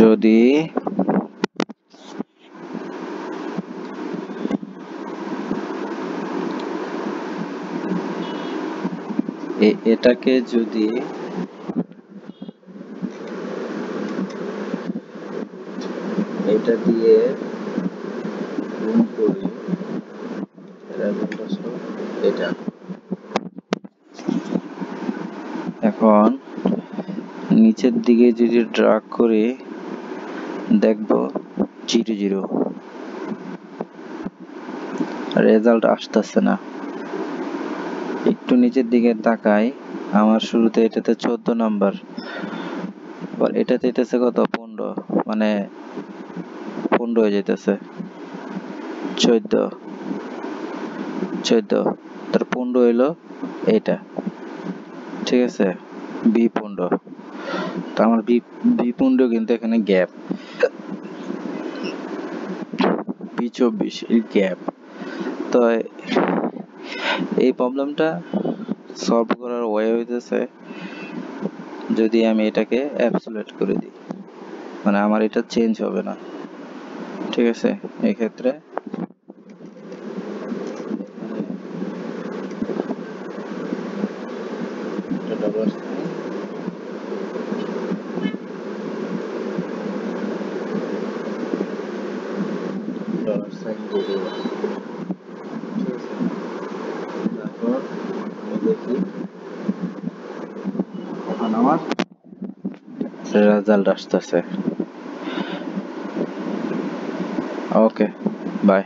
যদি এটাকে যদি এটা দিয়ে গুণ করি, এটা এখন নিচের দিকে যদি ড্রাগ করি দেখবো 0 0 রেজাল্ট আসতেছে না। একটু নিচের দিকে তাকাই, আমার শুরুতে এটাতে 14 নাম্বার, আবার এটাতে এটাছে কত 15, মানে 15 হয়ে যেতেছে 14 14, তার 15 হইলো এটা, ঠিক আছে B15, তো আমার B15 কিন্তু এখানে গ্যাপ, B24 এর গ্যাপ। তো এই প্রবলেমটা সলভ করার ওয়ে হইতেছে যদি আমি এটাকে অ্যাবসলিউট করে দিই, মানে আমার এটা চেঞ্জ হবে না, ঠিক আছে। এই ক্ষেত্রে ডলার সাইন দিয়ে দিলাম, ঠিক আছে। তারপর আমি দেখি এখন আমার রেজাল্ট আসতেছে। ওকে, বাই।